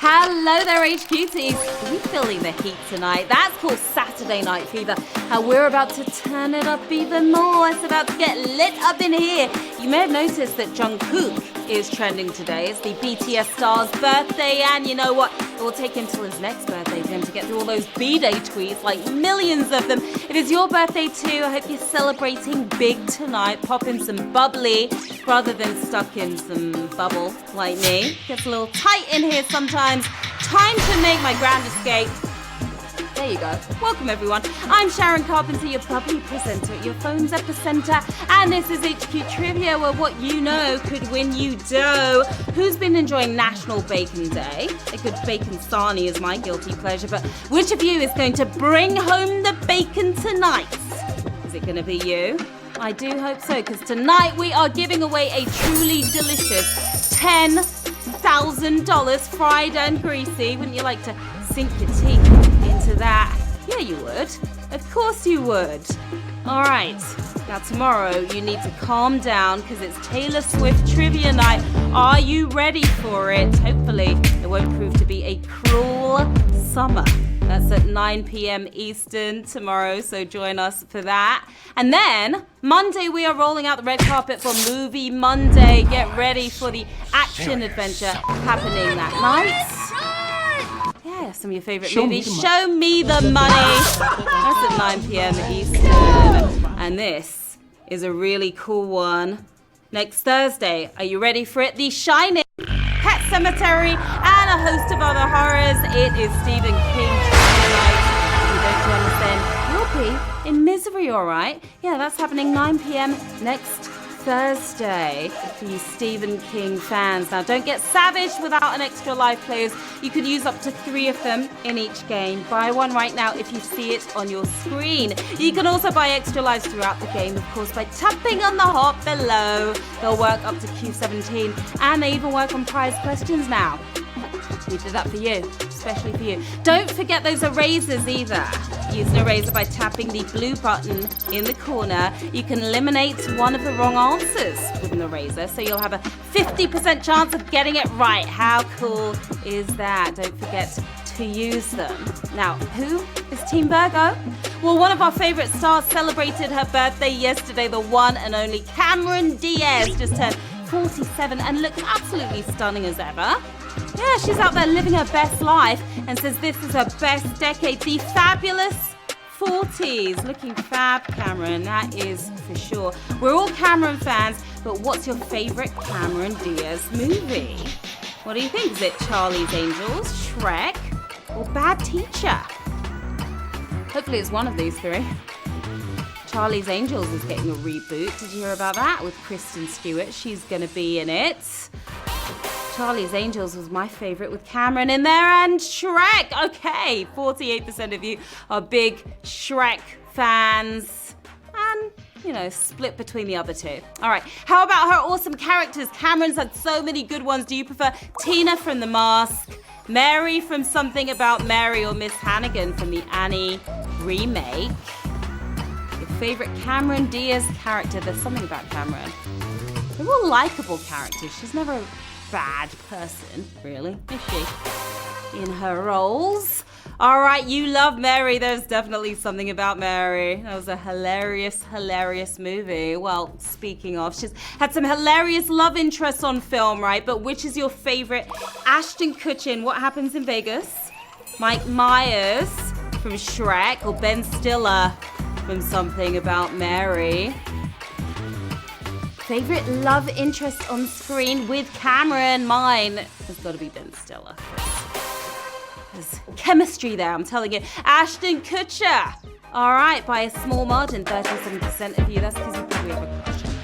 Hello there, HQTs. Are we feeling the heat tonight? That's called Saturday Night Fever. And we're about to turn it up even more. It's about to get lit up in here. You may have noticed that Jungkook is trending today. It's the BTS star's birthday, and you know what? It will take him till his next birthday for him to get through all those B-Day tweets, like millions of them. If it's your birthday too, I hope you're celebrating big tonight. Pop in some bubbly rather than stuck in some bubble like me. Gets a little tight in here sometimes. Time to make my grand escape. There you go. Welcome, everyone. I'm Sharon Carpenter, your bubbly presenter at your phone's epicenter. And this is HQ Trivia, where what you know could win you dough. Who's been enjoying National Bacon Day? A good bacon sarnie is my guilty pleasure, but which of you is going to bring home the bacon tonight? Is it going to be you? I do hope so, because tonight we are giving away a truly delicious $10,000 fried and greasy. Wouldn't you like to sink your teeth into that? Yeah, you would. Of course you would. All right. Now tomorrow you need to calm down because it's Taylor Swift trivia night. Are you ready for it? Hopefully it won't prove to be a cruel summer. That's at 9 p.m. Eastern tomorrow, so join us for that. And then Monday we are rolling out the red carpet for Movie Monday. Get ready for the action adventure happening that night. Yeah, some of your favorite movies. Show me the money. That's at 9 p.m. Eastern. And this is a really cool one. Next Thursday, are you ready for it? The Shining, Pet Cemetery, and a host of other horrors. It is Stephen King tonight. If you don't understand, you'll be in misery, all right? Yeah, that's happening 9 p.m. next Thursday for you Stephen King fans. Now, don't get savage without an extra live players. You can use up to 3 of them in each game. Buy one right now if you see it on your screen. You can also buy extra lives throughout the game, of course, by tapping on the hop below. They'll work up to Q17, and they even work on prize questions now. We did that for you, especially for you. Don't forget those erasers either. Use an eraser by tapping the blue button in the corner. You can eliminate one of the wrong answers with an eraser, so you'll have a 50% chance of getting it right. How cool is that? Don't forget to use them. Now, who is Team Virgo? Well, one of our favorite stars celebrated her birthday yesterday. The one and only Cameron Diaz just turned 47 and looks absolutely stunning as ever. Yeah, she's out there living her best life and says this is her best decade. The fabulous 40s. Looking fab, Cameron. That is for sure. We're all Cameron fans, but what's your favorite Cameron Diaz movie? What do you think? Is it Charlie's Angels, Shrek, or Bad Teacher? Hopefully it's one of these 3. Charlie's Angels is getting a reboot. Did you hear about that? With Kristen Stewart. She's going to be in it. Charlie's Angels was my favorite with Cameron in there, and Shrek. Okay, 48% of you are big Shrek fans, and, you know, split between the other 2. All right, how about her awesome characters? Cameron's had so many good ones. Do you prefer Tina from The Mask, Mary from Something About Mary, or Miss Hannigan from the Annie remake? Your favorite Cameron Diaz character? There's something about Cameron. They're all likable characters. She's never a bad person, really, is she? In her roles. All right, you love Mary. There's definitely something about Mary. That was a hilarious, hilarious movie. Well, speaking of, she's had some hilarious love interests on film, right? But which is your favorite? Ashton Kutcher, What Happens in Vegas, Mike Myers from Shrek, or Ben Stiller from Something About Mary? Favorite love interest on screen with Cameron? Mine has got to be Ben Stiller. There's chemistry there, I'm telling you. Ashton Kutcher. All right, by a small margin, 37% of you. That's because you think we have a crush on him.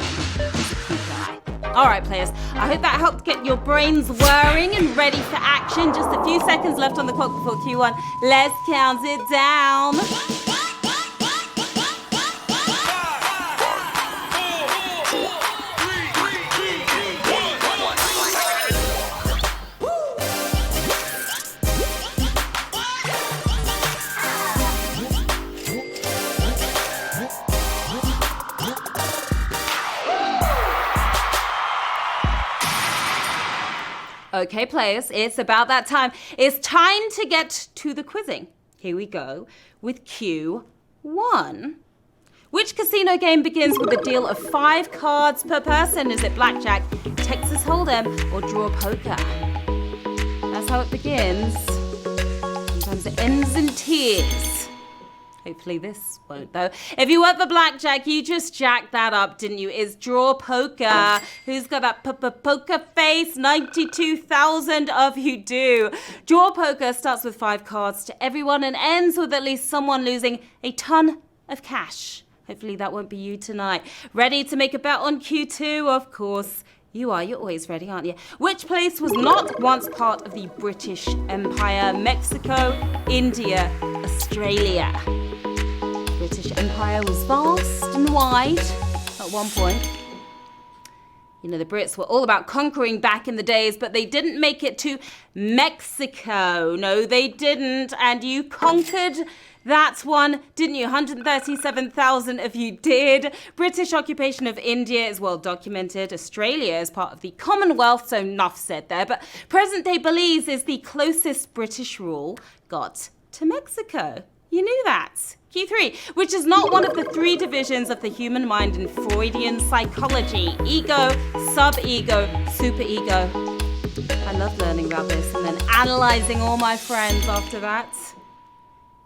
He's a cute guy. All right, players. I hope that helped get your brains whirring and ready for action. Just a few seconds left on the clock before Q1. Let's count it down. Okay, players, it's about that time. It's time to get to the quizzing. Here we go with Q1. Which casino game begins with a deal of 5 cards per person? Is it blackjack, Texas Hold'em, or draw poker? That's how it begins. Sometimes it ends in tears. Hopefully this won't, though. If you went for blackjack, you just jacked that up, didn't you? It's draw poker. Who's got that poker face? 92,000 of you do. Draw poker starts with 5 cards to everyone and ends with at least someone losing a ton of cash. Hopefully that won't be you tonight. Ready to make a bet on Q2? Of course you are. You're always ready, aren't you? Which place was not once part of the British Empire? Mexico, India, Australia. British Empire was vast and wide at one point. You know, the Brits were all about conquering back in the days, but they didn't make it to Mexico. No, they didn't. And you conquered that one, didn't you? 137,000 of you did. British occupation of India is well documented. Australia is part of the Commonwealth, so enough said there. But present-day Belize is the closest British rule got to Mexico. You knew that. Q3, which is not one of the 3 divisions of the human mind in Freudian psychology. Ego, sub-ego, super-ego. I love learning about this and then analyzing all my friends after that.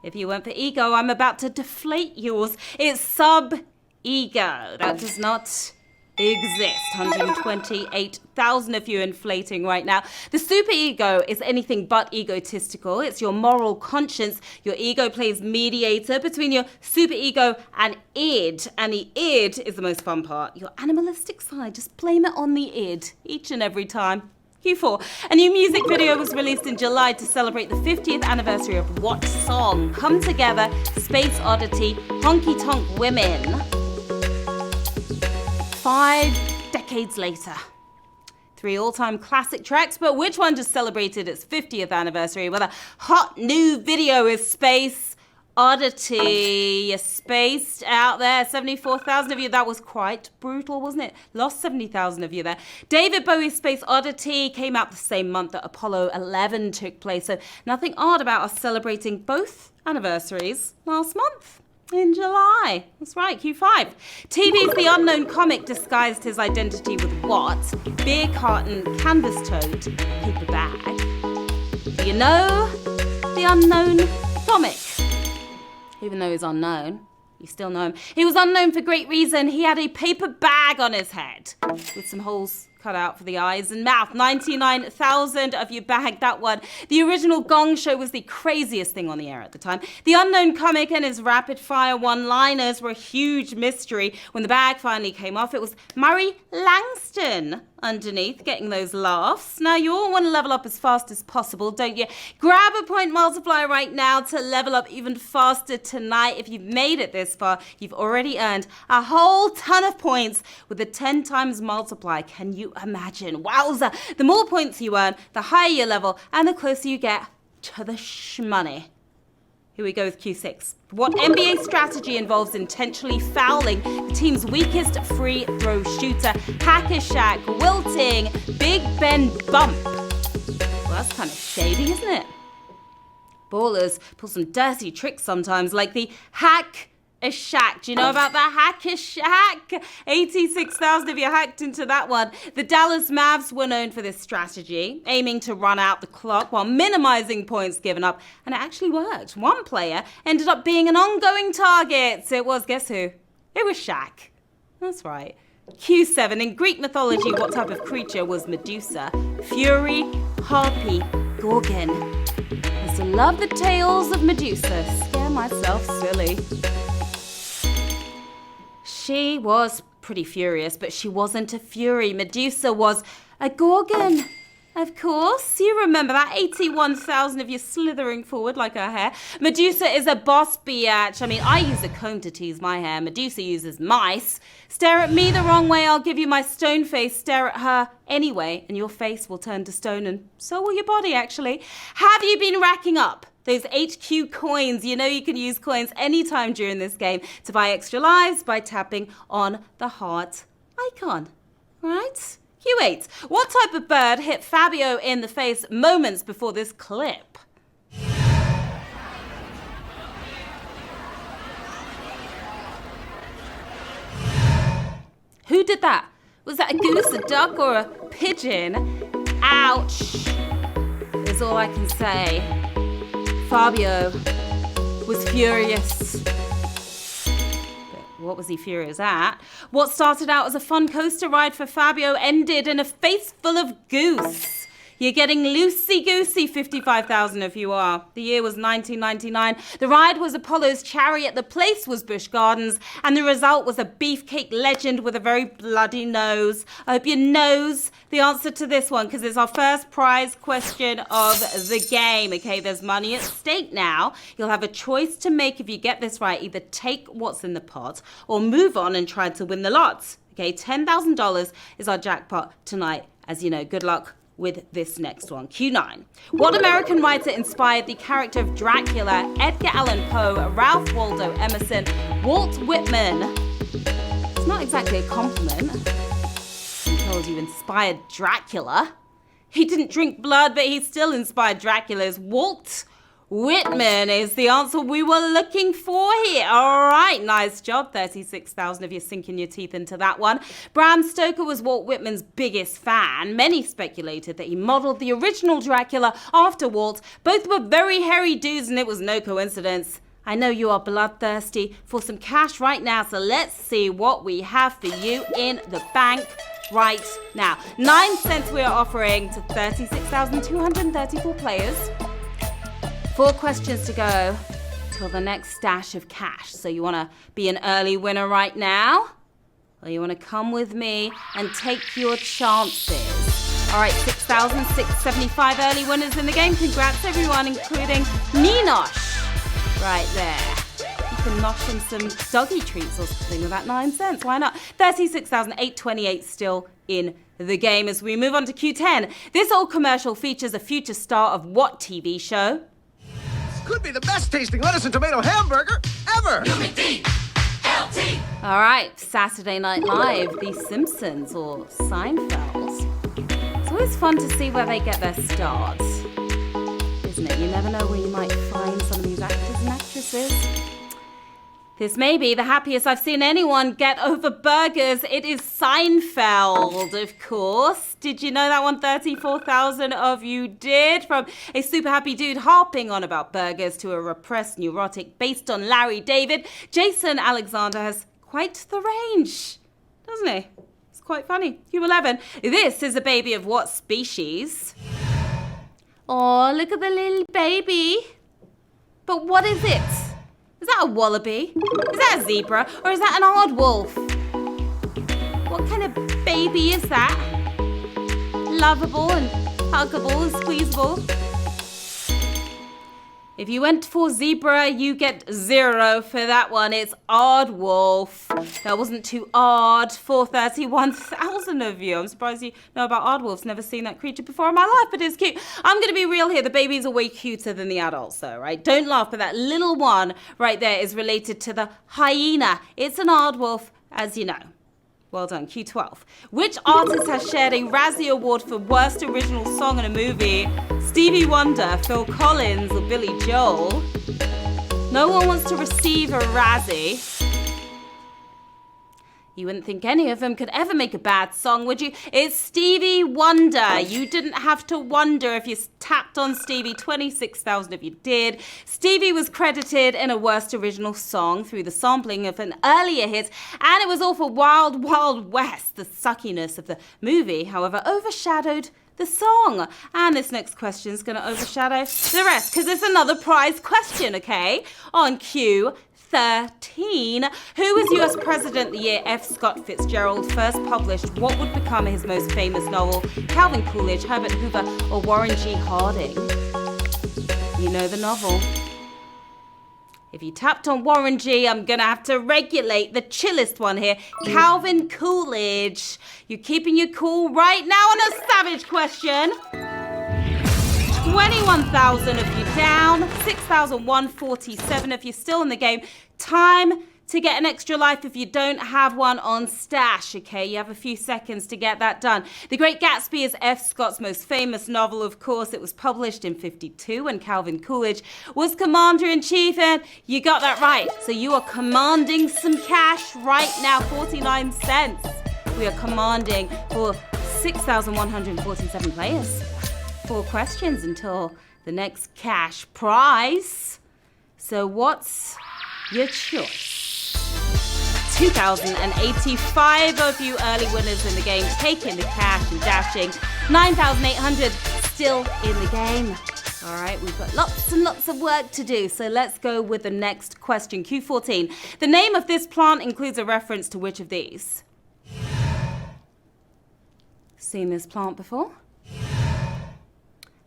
If you went for ego, I'm about to deflate yours. It's sub-ego. That does not exist. 128,000 of you inflating right now. The superego is anything but egotistical. It's your moral conscience. Your ego plays mediator between your superego and id. And the id is the most fun part. Your animalistic side. Just blame it on the id each and every time. Q4. A new music video was released in July to celebrate the 50th anniversary of what song? Come Together, Space Oddity, Honky Tonk Women. 5 decades later. 3 all-time classic tracks, but which one just celebrated its 50th anniversary with a hot new video? Is Space Oddity. You spaced out there. 74,000 of you. That was quite brutal, wasn't it? Lost 70,000 of you there. David Bowie's Space Oddity came out the same month that Apollo 11 took place, so nothing odd about us celebrating both anniversaries last month. In July. That's right, Q5. TV's The Unknown Comic disguised his identity with what? Beer carton, canvas tote, paper bag. Do you know The Unknown Comic? Even though he's unknown, you still know him. He was unknown for great reason. He had a paper bag on his head with some holes cut out for the eyes and mouth. 99,000 of you bagged that one. The original Gong Show was the craziest thing on the air at the time. The Unknown Comic and his rapid-fire one-liners were a huge mystery. When the bag finally came off, it was Murray Langston underneath getting those laughs. Now, you all want to level up as fast as possible, don't you? Grab a point multiplier right now to level up even faster tonight. If you've made it this far, you've already earned a whole ton of points with a 10 times multiplier. Can you imagine? Wowza! The more points you earn, the higher your level, and the closer you get to the shmoney. Here we go with Q6. What NBA strategy involves intentionally fouling the team's weakest free throw shooter? Hack-a-Shaq, wilting, Big Ben bump. Well, that's kind of shady, isn't it? Ballers pull some dirty tricks sometimes, like the hack-a-Shaq. Do you know about the hack-a-Shaq? 86,000 of you hacked into that one. The Dallas Mavs were known for this strategy, aiming to run out the clock while minimizing points given up. And it actually worked. One player ended up being an ongoing target. It was, guess who? It was Shaq. That's right. Q7. In Greek mythology, what type of creature was Medusa? Fury, harpy, gorgon. I used to love the tales of Medusa. Scare myself silly. She was pretty furious, but she wasn't a fury. Medusa was a gorgon. Of course, you remember that. 81,000 of you slithering forward like her hair. Medusa is a boss biatch. I mean, I use a comb to tease my hair. Medusa uses mice. Stare at me the wrong way, I'll give you my stone face. Stare at her anyway, and your face will turn to stone, and so will your body, actually. Have you been racking up those HQ coins? You know you can use coins anytime during this game to buy extra lives by tapping on the heart icon, right? Q8. What type of bird hit Fabio in the face moments before this clip? Who did that? Was that a goose, a duck, or a pigeon? Ouch, is all I can say. Fabio was furious. But what was he furious at? What started out as a fun coaster ride for Fabio ended in a face full of goose. You're getting loosey-goosey, 55,000 if you are. The year was 1999. The ride was Apollo's Chariot. The place was Busch Gardens. And the result was a beefcake legend with a very bloody nose. I hope you knows the answer to this one because it's our first prize question of the game. Okay, there's money at stake now. You'll have a choice to make if you get this right. Either take what's in the pot or move on and try to win the lot. Okay, $10,000 is our jackpot tonight. As you know, good luck with this next one. Q9. What American writer inspired the character of Dracula? Edgar Allan Poe, Ralph Waldo Emerson, Walt Whitman. It's not exactly a compliment. I'm told you inspired Dracula. He didn't drink blood, but he still inspired Dracula's. Walt Whitman is the answer we were looking for here. All right, nice job. 36,000 if you're sinking your teeth into that one. Bram Stoker was Walt Whitman's biggest fan. Many speculated that he modeled the original Dracula after Walt. Both were very hairy dudes, and it was no coincidence. I know you are bloodthirsty for some cash right now, so let's see what we have for you in the bank right now. 9 cents we are offering to 36,234 players. 4 questions to go till the next stash of cash. So you want to be an early winner right now? Or you want to come with me and take your chances? All right, 6,675 early winners in the game. Congrats, everyone, including Ninosh right there. You can nosh him some doggy treats or something with that 9 cents. Why not? 36,828 still in the game as we move on to Q10. This old commercial features a future star of what TV show? Could be the best tasting lettuce and tomato hamburger ever! UMD-LT! All right, Saturday Night Live, The Simpsons or Seinfeld. It's always fun to see where they get their start, isn't it? You never know where you might find some of these actors and actresses. This may be the happiest I've seen anyone get over burgers. It is Seinfeld, of course. Did you know that one? 34,000 of you did. From a super happy dude harping on about burgers to a repressed neurotic based on Larry David, Jason Alexander has quite the range, doesn't he? It's quite funny. Q11. This is a baby of what species? Oh, look at the little baby. But what is it? Is that a wallaby? Is that a zebra? Or is that an aardwolf? What kind of baby is that? Lovable and huggable and squeezable. If you went for zebra, you get 0 for that one. It's aardwolf. That wasn't too odd for 31,000 of you. I'm surprised you know about aardwolves. Never seen that creature before in my life, but it's cute. I'm going to be real here. The babies are way cuter than the adults, though, right? Don't laugh, but that little one right there is related to the hyena. It's an aardwolf, as you know. Well done, Q12. Which artist has shared a Razzie Award for Worst Original Song in a Movie? Stevie Wonder, Phil Collins, or Billy Joel? No one wants to receive a Razzie. You wouldn't think any of them could ever make a bad song, would you? It's Stevie Wonder. You didn't have to wonder if you tapped on Stevie. 26,000 if you did. Stevie was credited in a Worst Original Song through the sampling of an earlier hit, and it was all for Wild Wild West. The suckiness of the movie, however, overshadowed the song. And this next question is going to overshadow the rest, because it's another prize question, okay? On Q13. Who was US President the year F. Scott Fitzgerald first published what would become his most famous novel? Calvin Coolidge, Herbert Hoover, or Warren G. Harding? You know the novel. If you tapped on Warren G, I'm going to have to regulate the chillest one here. Calvin Coolidge. You're keeping your cool right now on a savage question. 21,000 if you're down, 6,147 if you're still in the game. Time to get an extra life if you don't have one on stash, okay? You have a few seconds to get that done. The Great Gatsby is F. Scott's most famous novel, of course. It was published in 1952 when Calvin Coolidge was commander-in-chief, and you got that right. So you are commanding some cash right now, 49 cents. We are commanding for 6,147 players. 4 questions until the next cash prize. So what's your choice? 2,085 of you early winners in the game taking the cash and dashing. 9,800 still in the game. All right, we've got lots and lots of work to do, so let's go with the next question. Q14. The name of this plant includes a reference to which of these? Seen this plant before?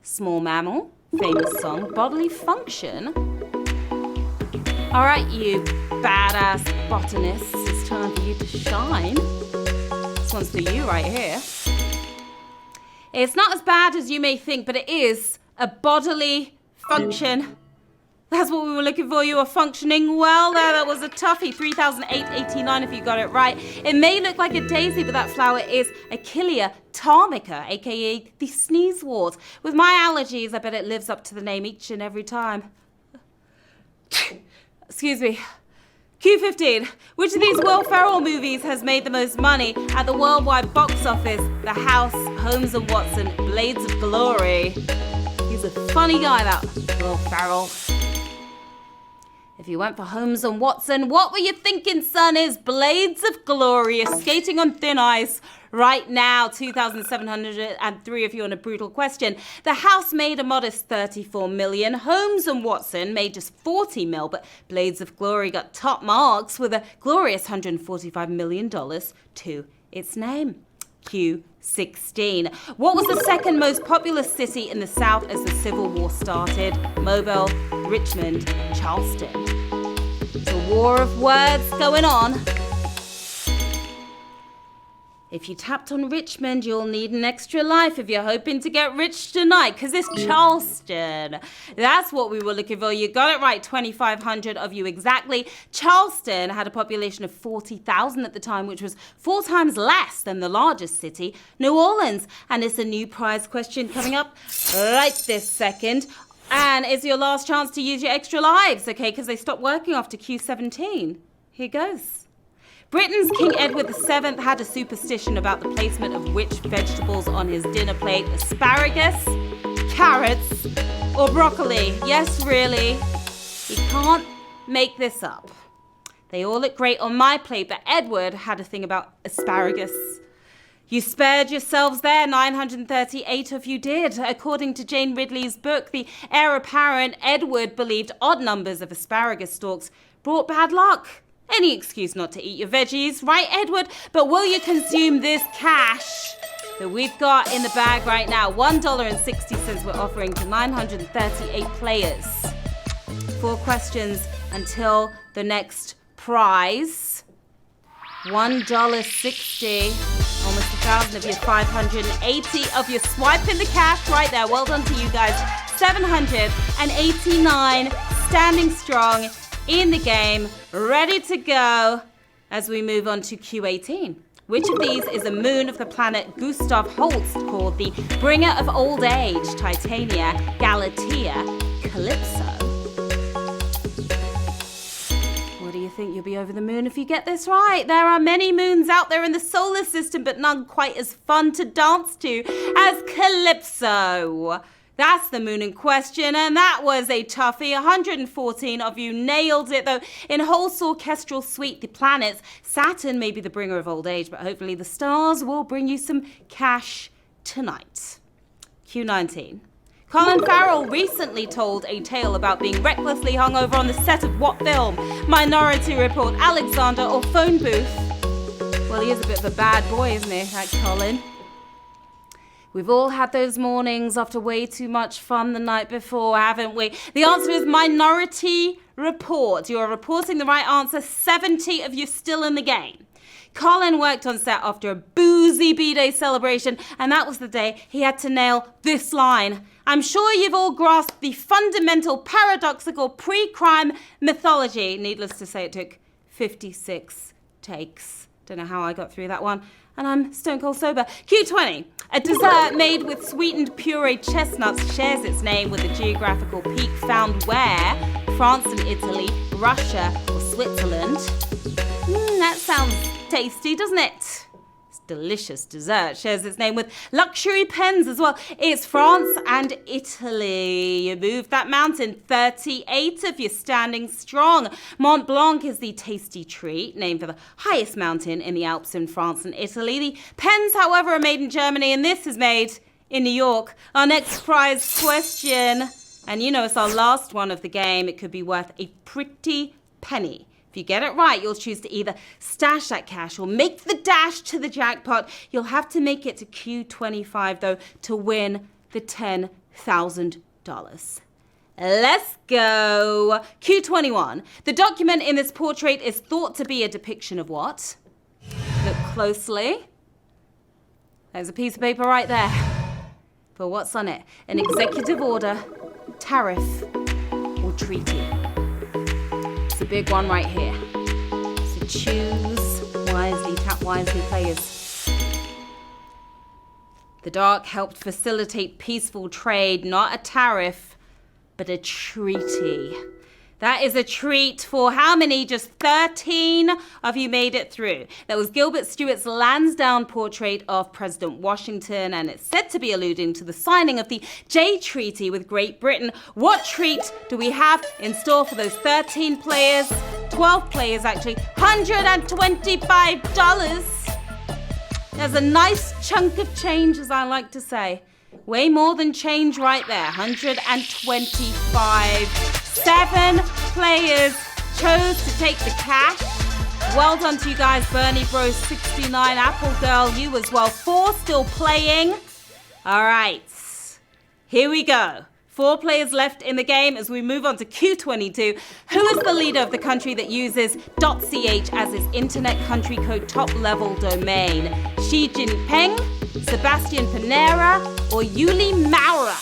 Small mammal, famous song, bodily function. All right, you badass botanists, it's time for you to shine. This one's for you right here. It's not as bad as you may think, but it is a bodily function. That's what we were looking for. You are functioning well there. That was a toughie. 3,889 if you got it right. It may look like a daisy, but that flower is Achillea tarmica, aka the sneezewort. With my allergies, I bet it lives up to the name each and every time. Excuse me. Q15. Which of these Will Ferrell movies has made the most money at the worldwide box office? The House, Holmes and Watson, Blades of Glory. He's a funny guy, that Will Ferrell. If you went for Holmes and Watson, what were you thinking, son? Is Blades of Glory. You're skating on thin ice right now. 2,703 if you want a brutal question. The House made a modest 34 million. Holmes and Watson made just 40 mil, but Blades of Glory got top marks with a glorious $145 million to its name. Q16. What was the second most populous city in the South as the Civil War started? Mobile, Richmond, Charleston. It's a war of words going on. If you tapped on Richmond, you'll need an extra life if you're hoping to get rich tonight, because it's Charleston. That's what we were looking for. You got it right, 2,500 of you exactly. Charleston had a population of 40,000 at the time, which was 4 times less than the largest city, New Orleans. And it's a new prize question coming up right this second. And it's your last chance to use your extra lives, okay, because they stopped working after Q17. Here goes. Britain's King Edward VII had a superstition about the placement of which vegetables on his dinner plate? Asparagus, carrots, or broccoli? Yes, really. You can't make this up. They all look great on my plate, but Edward had a thing about asparagus. You spared yourselves there, 938 of you did. According to Jane Ridley's book, the heir apparent Edward believed odd numbers of asparagus stalks brought bad luck. Any excuse not to eat your veggies, right, Edward? But will you consume this cash that we've got in the bag right now? $1.60 we're offering to 938 players. 4 questions until the next prize. $1.60. Almost 1,000 of you, 580 of you swiping the cash right there. Well done to you guys. 789 standing strong in the game, ready to go as we move on to Q18. Which of these is a moon of the planet Gustav Holst called the bringer of old age? Titania, Galatea, Calypso. What do you think? You'll be over the moon if you get this right. There are many moons out there in the solar system, but none quite as fun to dance to as Calypso. That's the moon in question, and that was a toughie. 114 of you nailed it, though. In Holst's orchestral suite, the planets, Saturn may be the bringer of old age, but hopefully the stars will bring you some cash tonight. Q19. Colin Farrell recently told a tale about being recklessly hungover on the set of what film? Minority Report, Alexander, or Phone Booth? Well, he is a bit of a bad boy, isn't he, that Colin? We've all had those mornings after way too much fun the night before, haven't we? The answer is Minority Report. You are reporting the right answer. 70 of you still in the game. Colin worked on set after a boozy B-Day celebration, and that was the day he had to nail this line. I'm sure you've all grasped the fundamental paradoxical pre-crime mythology. Needless to say, it took 56 takes. Don't know how I got through that one. And I'm stone cold sober. Q20. A dessert made with sweetened pureed chestnuts shares its name with a geographical peak found where? France and Italy, Russia or Switzerland? That sounds tasty, doesn't it? Delicious dessert shares its name with luxury pens as well. It's France and Italy. You moved that mountain 38 if you're standing strong. Mont Blanc is the tasty treat named for the highest mountain in the Alps in France and Italy. The pens, however, are made in Germany, and this is made in New York. Our next prize question, and you know it's our last one of the game. It could be worth a pretty penny. If you get it right, you'll choose to either stash that cash or make the dash to the jackpot. You'll have to make it to Q25, though, to win the $10,000. Let's go. Q21. The document in this portrait is thought to be a depiction of what? Look closely. There's a piece of paper right there. But what's on it? An executive order, tariff, or treaty? It's a big one right here. So choose wisely, tap wisely, players. The dark helped facilitate peaceful trade, not a tariff, but a treaty. That is a treat for how many? Just 13 of you made it through. That was Gilbert Stuart's Lansdowne portrait of President Washington, and it's said to be alluding to the signing of the Jay Treaty with Great Britain. What treat do we have in store for those 13 players? 12 players, actually. $125. There's a nice chunk of change, as I like to say. Way more than change right there. 125. 7 players chose to take the cash. Well done to you guys. Bernie Bros 69, Apple Girl, you as well. 4 still playing. All right, here we go. 4 players left in the game as we move on to Q22. Who is the leader of the country that uses .ch as its internet country code top-level domain? Xi Jinping, Sebastian Pinera, or Yuli Maurer?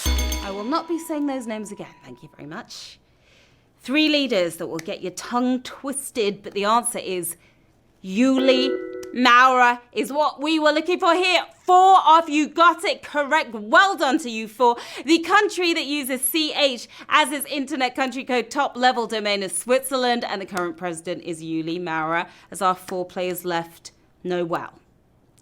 I will not be saying those names again. Thank you very much. 3 leaders that will get your tongue twisted, but the answer is Yuli Maurer is what we were looking for here. 4 of you got it correct. Well done to you 4. The country that uses CH as its internet country code top-level domain is Switzerland, and the current president is Yuli Maurer. As our 4 players left know well.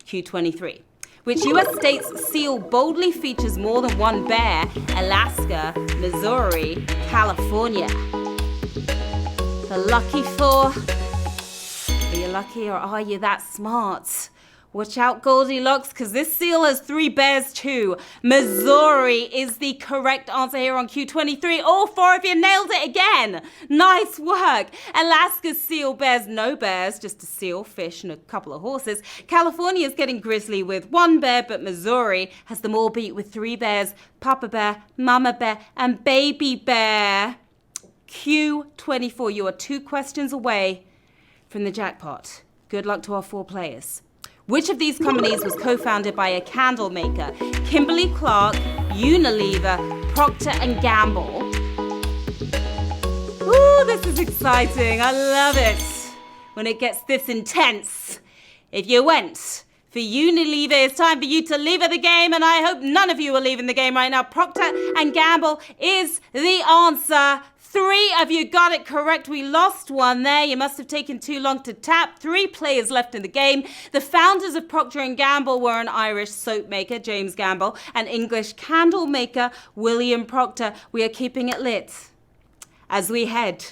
Q23. Which US state's seal boldly features more than one bear? Alaska, Missouri, California. The lucky 4. Are you lucky or are you that smart? Watch out, Goldilocks, because this seal has 3 bears too. Missouri is the correct answer here on Q23. All 4 of you nailed it again. Nice work. Alaska's seal bears no bears, just a seal, fish, and a couple of horses. California is getting grisly with 1 bear, but Missouri has them all beat with 3 bears. Papa bear, mama bear, and baby bear. Q24, you are 2 questions away from the jackpot. Good luck to our 4 players. Which of these companies was co-founded by a candle maker? Kimberly-Clark, Unilever, Procter & Gamble. Ooh, this is exciting. I love it when it gets this intense. If you went for Unilever, it's time for you to leave the game, and I hope none of you are leaving the game right now. Procter & Gamble is the answer. 3 of you got it correct. We lost 1 there. You must have taken too long to tap. 3 players left in the game. The founders of Procter & Gamble were an Irish soap maker, James Gamble, and English candle maker, William Procter. We are keeping it lit as we head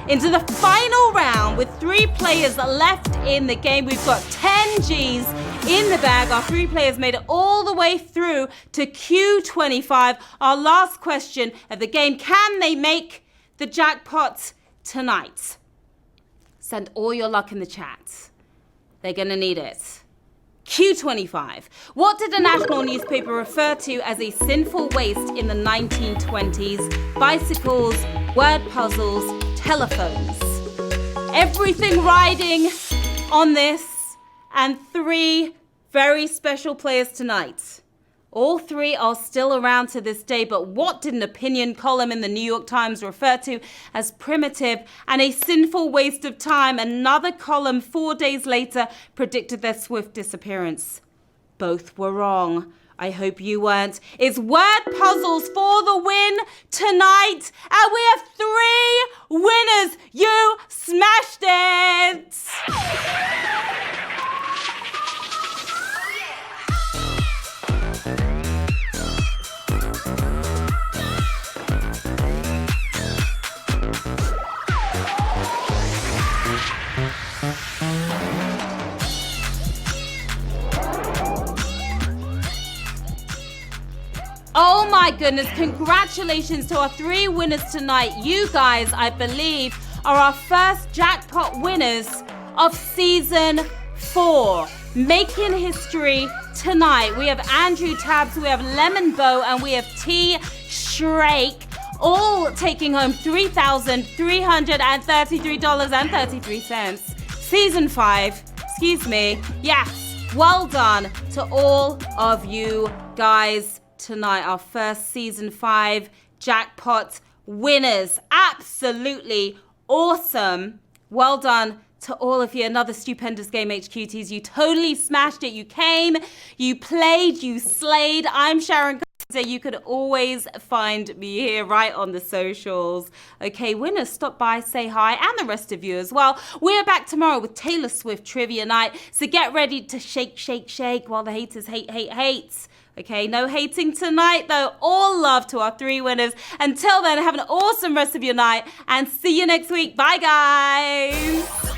into the final round with 3 players left in the game. We've got 10 G's in the bag. Our 3 players made it all the way through to Q25. Our last question of the game: can they make the jackpot tonight? Send all your luck in the chat. They're gonna need it. Q25. What did a national newspaper refer to as a sinful waste in the 1920s? Bicycles, word puzzles, telephones. Everything riding on this, and 3 very special players tonight All three are still around to this day, but what did an opinion column in the New York Times refer to as primitive and a sinful waste of time? Another column 4 days later predicted their swift disappearance. Both were wrong. I hope you weren't. It's word puzzles for the win tonight, and we have 3 winners. You smashed it! Oh my goodness, congratulations to our 3 winners tonight. You guys, I believe, are our first jackpot winners of season 4. Making history tonight. We have Andrew Tabbs, we have Lemon Bow, and we have T. Shrake, all taking home $3,333.33. Season 5, excuse me. Yes, well done to all of you guys tonight, our first season 5 jackpot winners. Absolutely awesome. Well done to all of you. Another stupendous game, HQTs. You totally smashed it. You came, you played, you slayed. I'm Sharon Carpenter. You could always find me here right on the socials. Okay, winners, stop by, say hi, and the rest of you as well. We're back tomorrow with Taylor Swift Trivia Night. So get ready to shake, shake, shake while the haters hate. Okay, no hating tonight, though. All love to our 3 winners. Until then, have an awesome rest of your night and see you next week. Bye, guys.